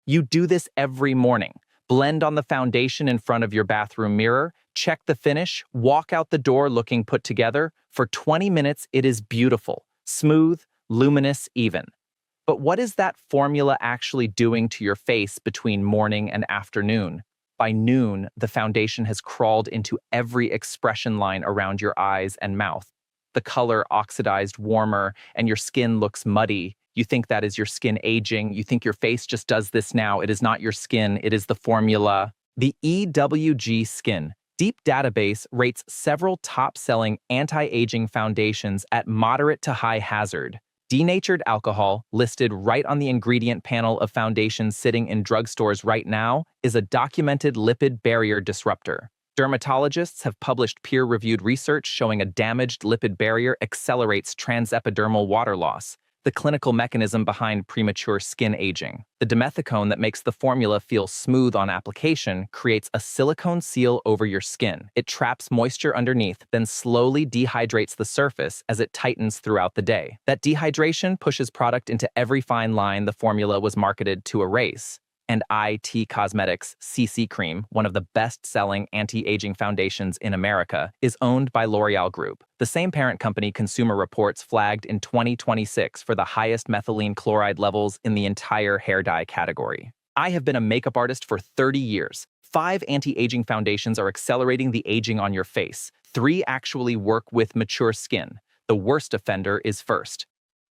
You do this every morning. Blend on the foundation in front of your bathroom mirror, check the finish, walk out the door looking put together. For 20 minutes, it is beautiful, smooth, luminous even. But what is that formula actually doing to your face between morning and afternoon? By noon, the foundation has crawled into every expression line around your eyes and mouth. The color oxidized warmer, and your skin looks muddy. You think that is your skin aging. You think your face just does this now. It is not your skin. It is the formula. The EWG Skin Deep database rates several top-selling anti-aging foundations at moderate to high hazard. Denatured alcohol, listed right on the ingredient panel of foundations sitting in drugstores right now, is a documented lipid barrier disruptor. Dermatologists have published peer-reviewed research showing a damaged lipid barrier accelerates transepidermal water loss, the clinical mechanism behind premature skin aging. The dimethicone that makes the formula feel smooth on application creates a silicone seal over your skin. It traps moisture underneath, then slowly dehydrates the surface as it tightens throughout the day. That dehydration pushes product into every fine line the formula was marketed to erase. And IT Cosmetics CC Cream, one of the best-selling anti-aging foundations in America, is owned by L'Oreal Group. The same parent company Consumer Reports flagged in 2026 for the highest methylene chloride levels in the entire hair dye category. I have been a makeup artist for 30 years. 5 anti-aging foundations are accelerating the aging on your face. 3 actually work with mature skin. The worst offender is first.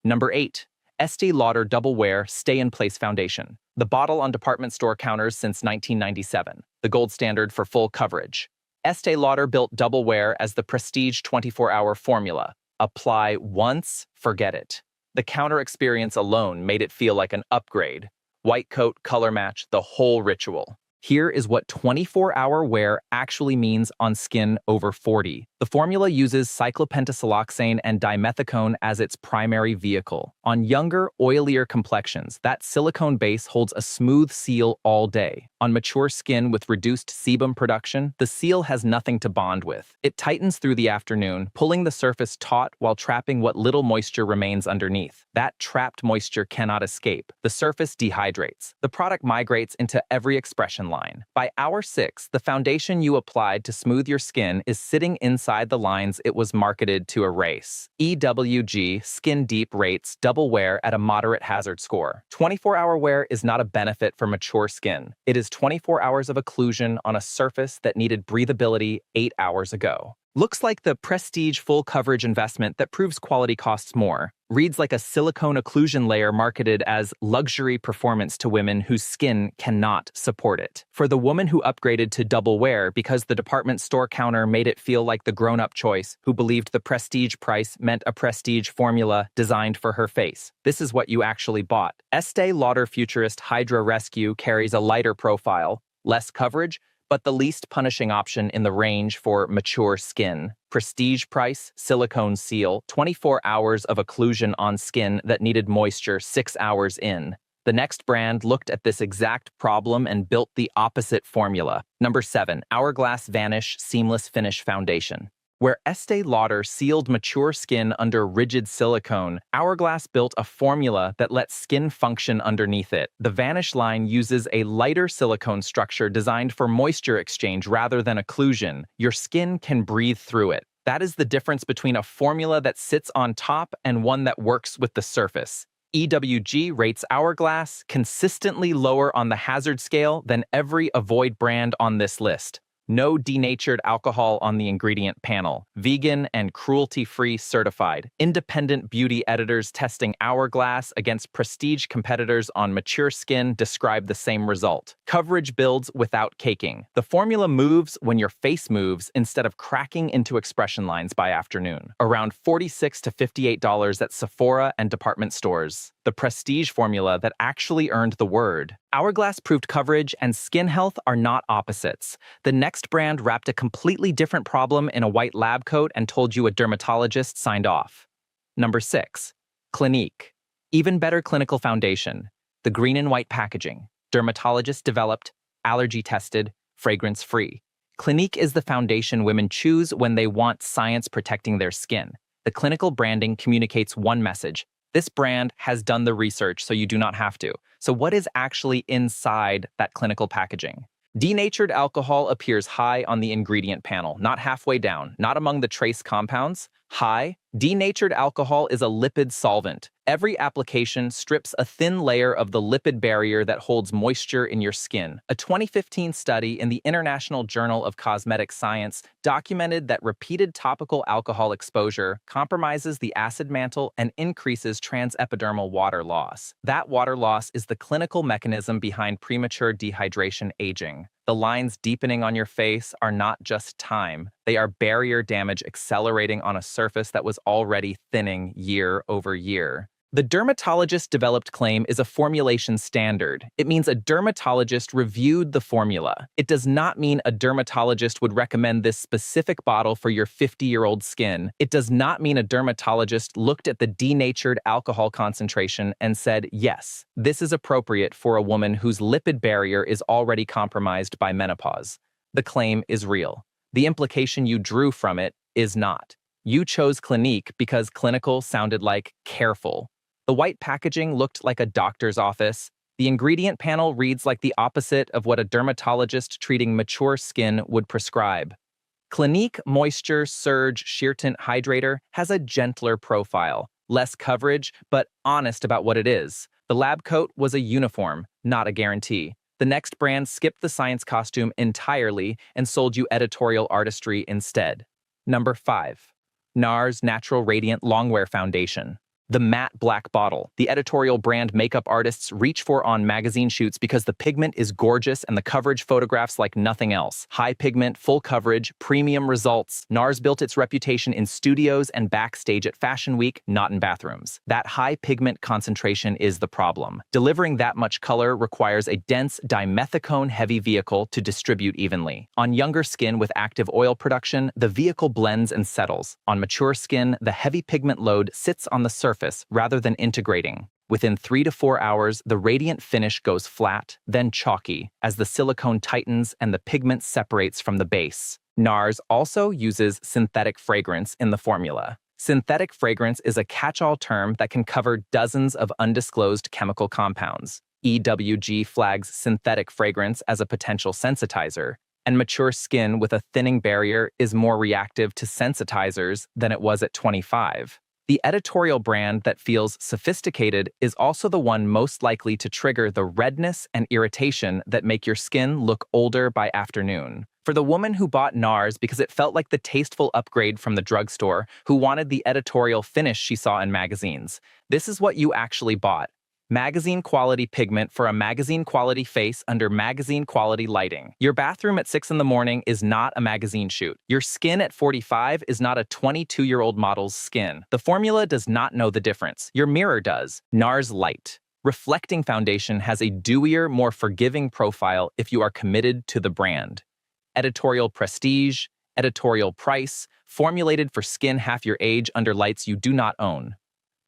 Number 8. Estee Lauder Double Wear Stay in Place Foundation. The bottle on department store counters since 1997, the gold standard for full coverage. Estee Lauder built Double Wear as the prestige 24-hour formula. Apply once, forget it. The counter experience alone made it feel like an upgrade. White coat, color match, the whole ritual. Here is what 24-hour wear actually means on skin over 40. The formula uses cyclopentasiloxane and dimethicone as its primary vehicle. On younger, oilier complexions, that silicone base holds a smooth seal all day. On mature skin with reduced sebum production, the seal has nothing to bond with. It tightens through the afternoon, pulling the surface taut while trapping what little moisture remains underneath. That trapped moisture cannot escape. The surface dehydrates. The product migrates into every expression line. By hour 6, the foundation you applied to smooth your skin is sitting inside the lines it was marketed to erase. EWG Skin Deep rates Double Wear at a moderate hazard score. 24-hour wear is not a benefit for mature skin. It is 24 hours of occlusion on a surface that needed breathability 8 hours ago. Looks like the prestige full coverage investment that proves quality costs more. Reads like a silicone occlusion layer marketed as luxury performance to women whose skin cannot support it. For the woman who upgraded to Double Wear because the department store counter made it feel like the grown-up choice, who believed the prestige price meant a prestige formula designed for her face. This is what you actually bought. Estee Lauder Futurist Hydra Rescue carries a lighter profile, less coverage, but the least punishing option in the range for mature skin. Prestige price, silicone seal, 24 hours of occlusion on skin that needed moisture 6 hours in. The next brand looked at this exact problem and built the opposite formula. Number 7, Hourglass Vanish Seamless Finish Foundation. Where Estee Lauder sealed mature skin under rigid silicone, Hourglass built a formula that lets skin function underneath it. The Vanish line uses a lighter silicone structure designed for moisture exchange rather than occlusion. Your skin can breathe through it. That is the difference between a formula that sits on top and one that works with the surface. EWG rates Hourglass consistently lower on the hazard scale than every avoid brand on this list. No denatured alcohol on the ingredient panel. Vegan and cruelty-free certified. Independent beauty editors testing Hourglass against prestige competitors on mature skin describe the same result. Coverage builds without caking. The formula moves when your face moves instead of cracking into expression lines by afternoon. Around $46 to $58 at Sephora and department stores. The prestige formula that actually earned the word. Hourglass proved coverage and skin health are not opposites. The next brand wrapped a completely different problem in a white lab coat and told you a dermatologist signed off. Number 6, Clinique. Even better clinical foundation. The green and white packaging. Dermatologist developed, allergy tested, fragrance free. Clinique is the foundation women choose when they want science protecting their skin. The clinical branding communicates one message: This brand has done the research so you do not have to. So what is actually inside that clinical packaging? Denatured alcohol appears high on the ingredient panel, not halfway down, not among the trace compounds. High, denatured alcohol is a lipid solvent. Every application strips a thin layer of the lipid barrier that holds moisture in your skin. A 2015 study in the International Journal of Cosmetic Science documented that repeated topical alcohol exposure compromises the acid mantle and increases transepidermal water loss. That water loss is the clinical mechanism behind premature dehydration aging. The lines deepening on your face are not just time. They are barrier damage accelerating on a surface that was already thinning year over year. The dermatologist-developed claim is a formulation standard. It means a dermatologist reviewed the formula. It does not mean a dermatologist would recommend this specific bottle for your 50-year-old skin. It does not mean a dermatologist looked at the denatured alcohol concentration and said, yes, this is appropriate for a woman whose lipid barrier is already compromised by menopause. The claim is real. The implication you drew from it is not. You chose Clinique because clinical sounded like careful. The white packaging looked like a doctor's office. The ingredient panel reads like the opposite of what a dermatologist treating mature skin would prescribe. Clinique Moisture Surge Sheer Tint Hydrator has a gentler profile, less coverage, but honest about what it is. The lab coat was a uniform, not a guarantee. The next brand skipped the science costume entirely and sold you editorial artistry instead. Number 5. Nars Natural Radiant Longwear Foundation. The matte black bottle, the editorial brand makeup artists reach for on magazine shoots because the pigment is gorgeous and the coverage photographs like nothing else. High pigment, full coverage, premium results. Nars built its reputation in studios and backstage at Fashion Week, not in bathrooms. That high pigment concentration is the problem. Delivering that much color requires a dense dimethicone-heavy vehicle to distribute evenly. On younger skin with active oil production, the vehicle blends and settles. On mature skin, the heavy pigment load sits on the surface rather than integrating. Within 3 to 4 hours, the radiant finish goes flat, then chalky, as the silicone tightens and the pigment separates from the base. Nars also uses synthetic fragrance in the formula. Synthetic fragrance is a catch-all term that can cover dozens of undisclosed chemical compounds. EWG flags synthetic fragrance as a potential sensitizer, and mature skin with a thinning barrier is more reactive to sensitizers than it was at 25. The editorial brand that feels sophisticated is also the one most likely to trigger the redness and irritation that make your skin look older by afternoon. For the woman who bought Nars because it felt like the tasteful upgrade from the drugstore, who wanted the editorial finish she saw in magazines, this is what you actually bought. Magazine-quality pigment for a magazine-quality face under magazine-quality lighting. Your bathroom at 6 in the morning is not a magazine shoot. Your skin at 45 is not a 22-year-old model's skin. The formula does not know the difference. Your mirror does. Nars Light. Reflecting foundation has a dewier, more forgiving profile if you are committed to the brand. Editorial prestige, editorial price, formulated for skin half your age under lights you do not own.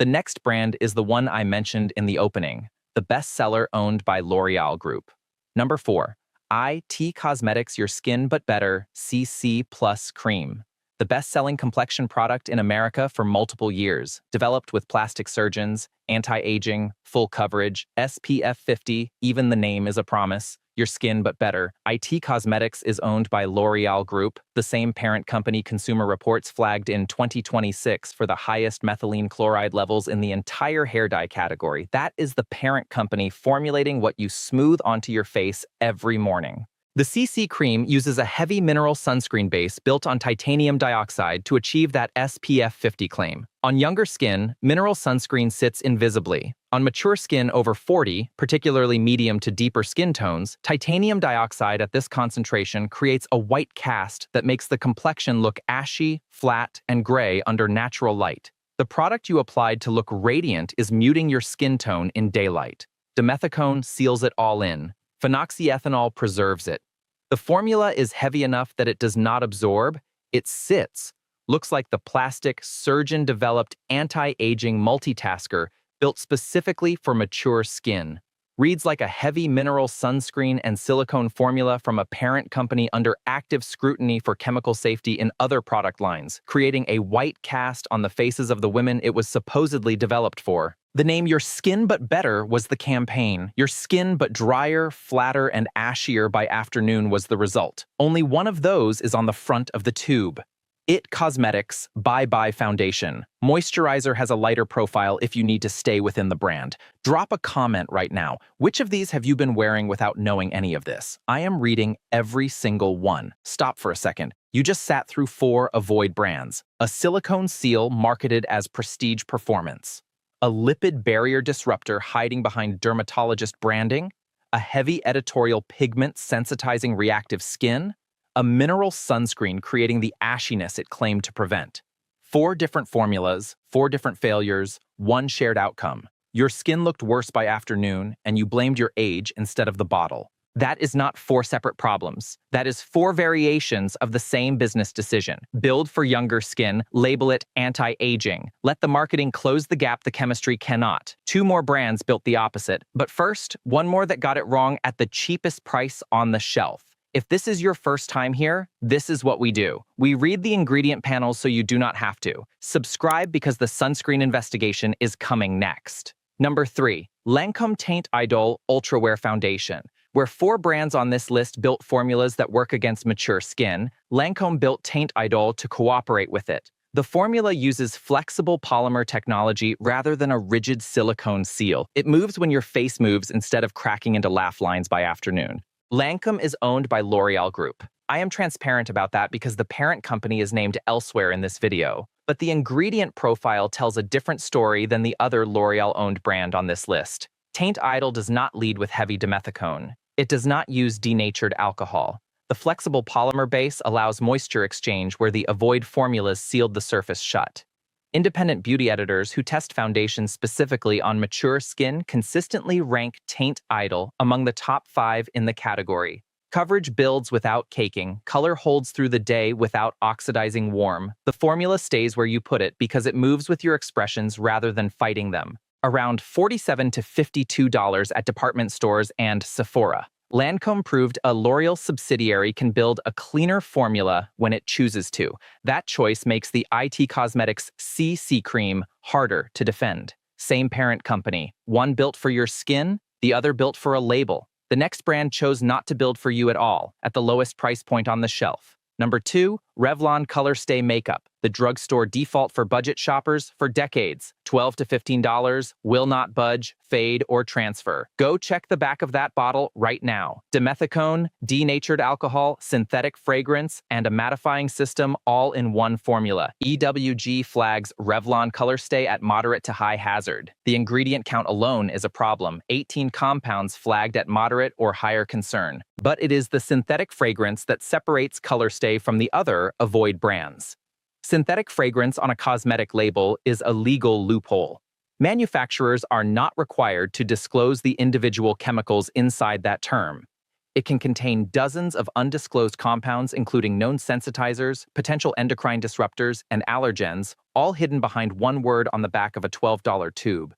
The next brand is the one I mentioned in the opening, the bestseller owned by L'Oreal Group. Number 4. IT Cosmetics Your Skin But Better CC Plus Cream. The best-selling complexion product in America for multiple years, developed with plastic surgeons, anti-aging, full coverage, SPF 50, even the name is a promise. Your Skin But Better. IT Cosmetics is owned by L'Oreal Group, the same parent company Consumer Reports flagged in 2026 for the highest methylene chloride levels in the entire hair dye category. That is the parent company formulating what you smooth onto your face every morning. The CC cream uses a heavy mineral sunscreen base built on titanium dioxide to achieve that SPF 50 claim. On younger skin, mineral sunscreen sits invisibly. On mature skin over 40, particularly medium to deeper skin tones, titanium dioxide at this concentration creates a white cast that makes the complexion look ashy, flat, and gray under natural light. The product you applied to look radiant is muting your skin tone in daylight. Dimethicone seals it all in. Phenoxyethanol preserves it. The formula is heavy enough that it does not absorb, it sits. Looks like the plastic, surgeon-developed anti-aging multitasker built specifically for mature skin. Reads like a heavy mineral sunscreen and silicone formula from a parent company under active scrutiny for chemical safety in other product lines, creating a white cast on the faces of the women it was supposedly developed for. The name Your Skin But Better was the campaign. Your skin but drier, flatter, and ashier by afternoon was the result. Only one of those is on the front of the tube. It Cosmetics Bye Bye Foundation. Moisturizer has a lighter profile if you need to stay within the brand. Drop a comment right now. Which of these have you been wearing without knowing any of this? I am reading every single one. Stop for a second. You just sat through 4 avoid brands. A silicone seal marketed as prestige performance. A lipid barrier disruptor hiding behind dermatologist branding. A heavy editorial pigment sensitizing reactive skin. A mineral sunscreen creating the ashiness it claimed to prevent. 4 different formulas, 4 different failures, 1 shared outcome. Your skin looked worse by afternoon, and you blamed your age instead of the bottle. That is not 4 separate problems. That is 4 variations of the same business decision. Build for younger skin, label it anti-aging. Let the marketing close the gap the chemistry cannot. 2 more brands built the opposite. But first, 1 more that got it wrong at the cheapest price on the shelf. If this is your first time here, this is what we do. We read the ingredient panels so you do not have to. Subscribe because the sunscreen investigation is coming next. Number 3, Lancome Teint Idole Ultra Wear Foundation. Where 4 brands on this list built formulas that work against mature skin, Lancome built Teint Idole to cooperate with it. The formula uses flexible polymer technology rather than a rigid silicone seal. It moves when your face moves instead of cracking into laugh lines by afternoon. Lancome is owned by L'Oreal Group. I am transparent about that because the parent company is named elsewhere in this video. But the ingredient profile tells a different story than the other L'Oreal-owned brand on this list. Teint Idole does not lead with heavy dimethicone. It does not use denatured alcohol. The flexible polymer base allows moisture exchange where the avoid formulas sealed the surface shut. Independent beauty editors who test foundations specifically on mature skin consistently rank Teint Idole among the top 5 in the category. Coverage builds without caking, color holds through the day without oxidizing warm. The formula stays where you put it because it moves with your expressions rather than fighting them. Around $47 to $52 at department stores and Sephora. Lancome proved a L'Oreal subsidiary can build a cleaner formula when it chooses to. That choice makes the IT Cosmetics CC cream harder to defend. Same parent company, one built for your skin, the other built for a label. The next brand chose not to build for you at all, at the lowest price point on the shelf. Number 2, Revlon ColorStay Makeup, the drugstore default for budget shoppers for decades. $12 to $15, will not budge, fade, or transfer. Go check the back of that bottle right now. Dimethicone, denatured alcohol, synthetic fragrance, and a mattifying system all in one formula. EWG flags Revlon ColorStay at moderate to high hazard. The ingredient count alone is a problem. 18 compounds flagged at moderate or higher concern. But it is the synthetic fragrance that separates ColorStay from the other avoid brands. Synthetic fragrance on a cosmetic label is a legal loophole. Manufacturers are not required to disclose the individual chemicals inside that term. It can contain dozens of undisclosed compounds, including known sensitizers, potential endocrine disruptors, and allergens, all hidden behind one word on the back of a $12 tube.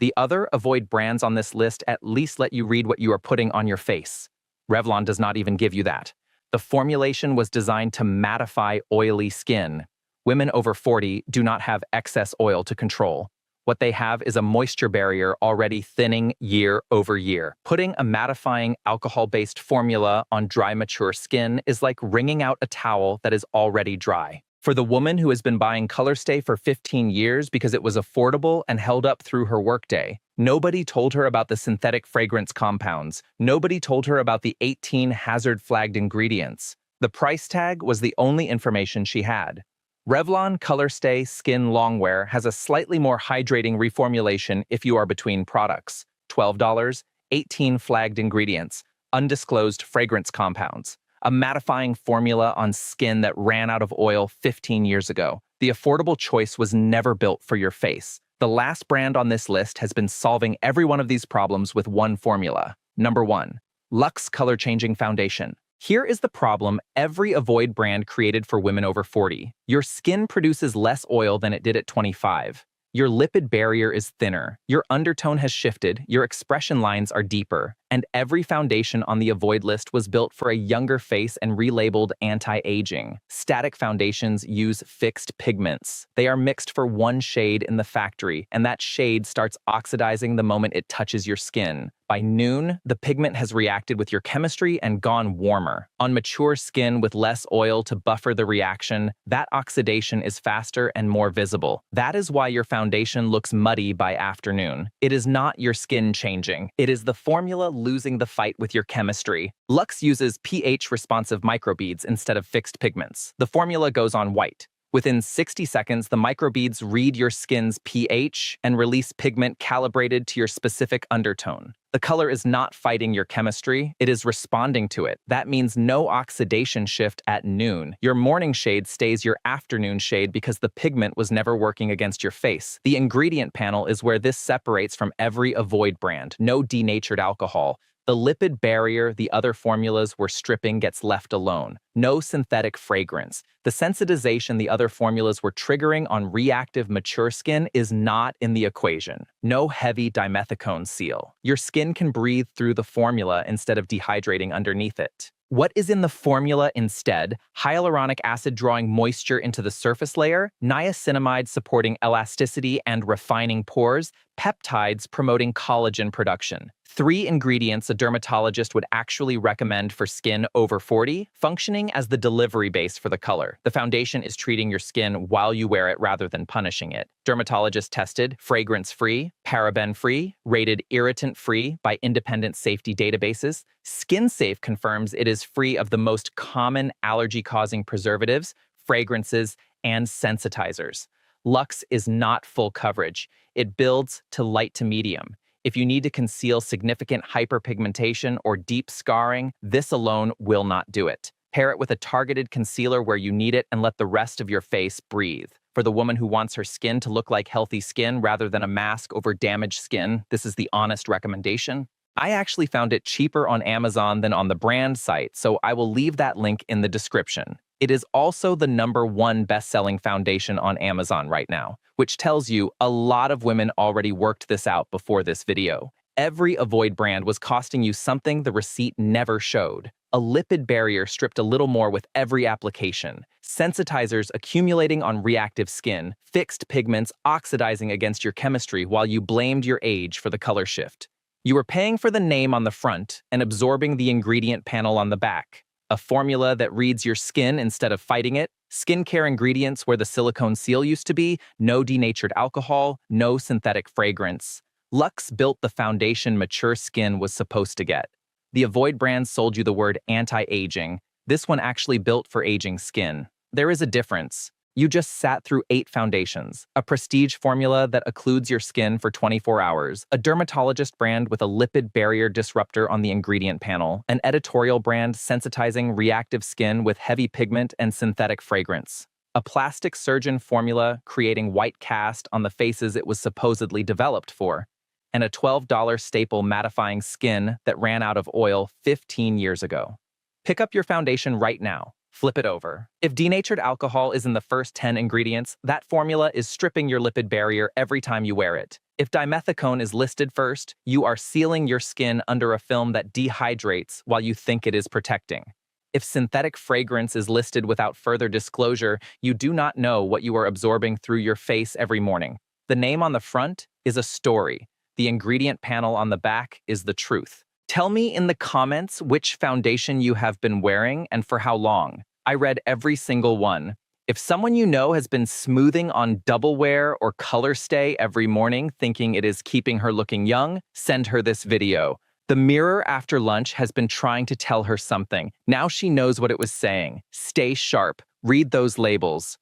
The other avoid brands on this list at least let you read what you are putting on your face. Revlon does not even give you that. The formulation was designed to mattify oily skin. Women over 40 do not have excess oil to control. What they have is a moisture barrier already thinning year over year. Putting a mattifying alcohol-based formula on dry, mature skin is like wringing out a towel that is already dry. For the woman who has been buying ColorStay for 15 years because it was affordable and held up through her workday, nobody told her about the synthetic fragrance compounds. Nobody told her about the 18 hazard-flagged ingredients. The price tag was the only information she had. Revlon ColorStay Skin Longwear has a slightly more hydrating reformulation if you are between products. $12, 18 flagged ingredients, undisclosed fragrance compounds. A mattifying formula on skin that ran out of oil 15 years ago. The affordable choice was never built for your face. The last brand on this list has been solving every one of these problems with one formula. Number 1, Luxe Color Changing Foundation. Here is the problem every avoid brand created for women over 40. Your skin produces less oil than it did at 25. Your lipid barrier is thinner, your undertone has shifted, your expression lines are deeper, and every foundation on the avoid list was built for a younger face and relabeled anti-aging. Static foundations use fixed pigments. They are mixed for one shade in the factory, and that shade starts oxidizing the moment it touches your skin. By noon, the pigment has reacted with your chemistry and gone warmer. On mature skin with less oil to buffer the reaction, that oxidation is faster and more visible. That is why your foundation looks muddy by afternoon. It is not your skin changing. It is the formula losing the fight with your chemistry. Luxe uses pH-responsive microbeads instead of fixed pigments. The formula goes on white. Within 60 seconds, the microbeads read your skin's pH and release pigment calibrated to your specific undertone. The color is not fighting your chemistry, it is responding to it. That means no oxidation shift at noon. Your morning shade stays your afternoon shade because the pigment was never working against your face. The ingredient panel is where this separates from every avoid brand. No denatured alcohol. The lipid barrier the other formulas were stripping gets left alone. No synthetic fragrance. The sensitization the other formulas were triggering on reactive mature skin is not in the equation. No heavy dimethicone seal. Your skin can breathe through the formula instead of dehydrating underneath it. What is in the formula instead? Hyaluronic acid drawing moisture into the surface layer, niacinamide supporting elasticity and refining pores, peptides promoting collagen production. 3 ingredients a dermatologist would actually recommend for skin over 40, functioning as the delivery base for the color. The foundation is treating your skin while you wear it rather than punishing it. Dermatologist tested, fragrance-free, paraben-free, rated irritant-free by independent safety databases. SkinSafe confirms it is free of the most common allergy-causing preservatives, fragrances, and sensitizers. Luxe is not full coverage. It builds to light to medium. If you need to conceal significant hyperpigmentation or deep scarring, this alone will not do it. Pair it with a targeted concealer where you need it and let the rest of your face breathe. For the woman who wants her skin to look like healthy skin rather than a mask over damaged skin, this is the honest recommendation. I actually found it cheaper on Amazon than on the brand site, so I will leave that link in the description. It is also the #1 best-selling foundation on Amazon right now, which tells you a lot of women already worked this out before this video. Every avoid brand was costing you something the receipt never showed. A lipid barrier stripped a little more with every application, sensitizers accumulating on reactive skin, fixed pigments oxidizing against your chemistry while you blamed your age for the color shift. You were paying for the name on the front and absorbing the ingredient panel on the back. A formula that reads your skin instead of fighting it, skincare ingredients where the silicone seal used to be, no denatured alcohol, no synthetic fragrance. Luxe built the foundation mature skin was supposed to get. The avoid brand sold you the word anti-aging. This one actually built for aging skin. There is a difference. You just sat through 8 foundations, a prestige formula that occludes your skin for 24 hours, a dermatologist brand with a lipid barrier disruptor on the ingredient panel, an editorial brand sensitizing reactive skin with heavy pigment and synthetic fragrance, a plastic surgeon formula creating white cast on the faces it was supposedly developed for, and a $12 staple mattifying skin that ran out of oil 15 years ago. Pick up your foundation right now. Flip it over. If denatured alcohol is in the first 10 ingredients, that formula is stripping your lipid barrier every time you wear it. If dimethicone is listed first, you are sealing your skin under a film that dehydrates while you think it is protecting. If synthetic fragrance is listed without further disclosure, you do not know what you are absorbing through your face every morning. The name on the front is a story. The ingredient panel on the back is the truth. Tell me in the comments which foundation you have been wearing and for how long. I read every single one. If someone you know has been smoothing on Double Wear or ColorStay every morning thinking it is keeping her looking young, send her this video. The mirror after lunch has been trying to tell her something. Now she knows what it was saying. Stay sharp. Read those labels.